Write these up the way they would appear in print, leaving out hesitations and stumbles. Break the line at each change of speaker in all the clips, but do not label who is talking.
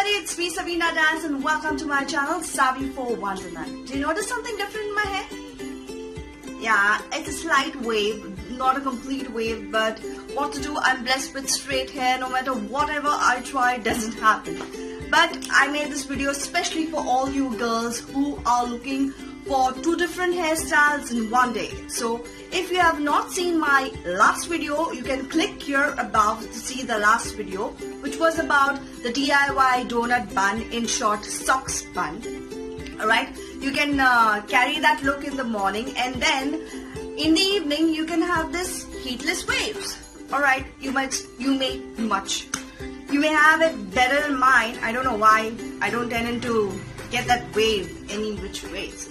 everybody, it's me Savina Dance and welcome to my channel Savi for Wonderland. Do you notice something different in my hair? Yeah, it's a slight wave, not a complete wave, but what to do, I'm blessed with straight hair. No matter whatever I try, it doesn't happen. But I made this video especially for all you girls who are looking for two different hairstyles in one day. So if you have not seen my last video, you can click here above to see the last video, which was about the DIY donut bun, in short socks bun. Alright, you can carry that look in the morning, and then in the evening you can have this heatless waves. Alright, you may have it better than mine. I don't know why I don't tend to get that wave any which ways.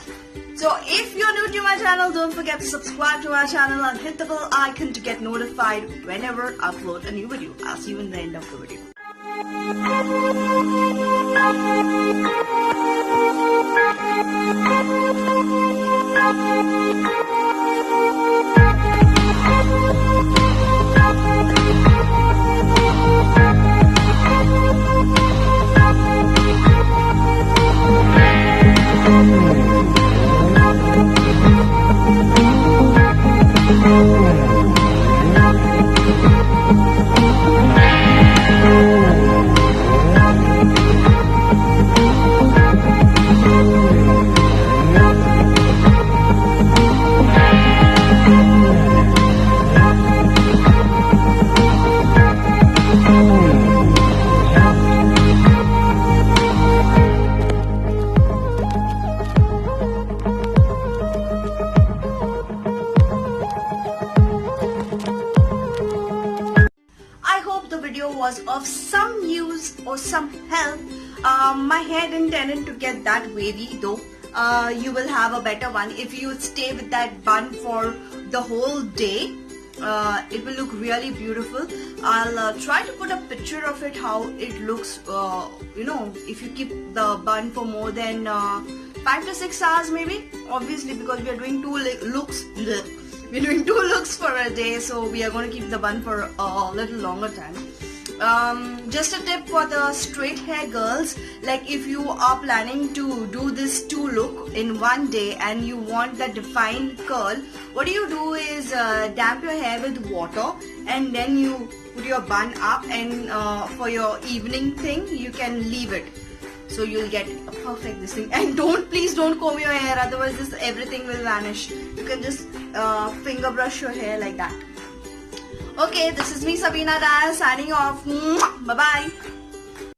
So if you're new to my channel, don't forget to subscribe to our channel and hit the bell icon to get notified whenever I upload a new video. I'll see you in the end of the video. Was of some use or some help. My hair didn't tend to get that wavy though. You will have a better one if you stay with that bun for the whole day. It will look really beautiful. I'll try to put a picture of it, how it looks, if you keep the bun for more than 5 to 6 hours maybe, obviously, because we are doing two looks. We're doing 2 looks for a day, so we are going to keep the bun for a little longer time. Just a tip for the straight hair girls, like if you are planning to do this 2 look in one day and you want the defined curl, what you do is damp your hair with water and then you put your bun up, and for your evening thing you can leave it. So you'll get a perfect this thing. And please don't comb your hair, otherwise everything will vanish. You can just finger brush your hair like that. Okay, this is me Savina signing off. Bye bye.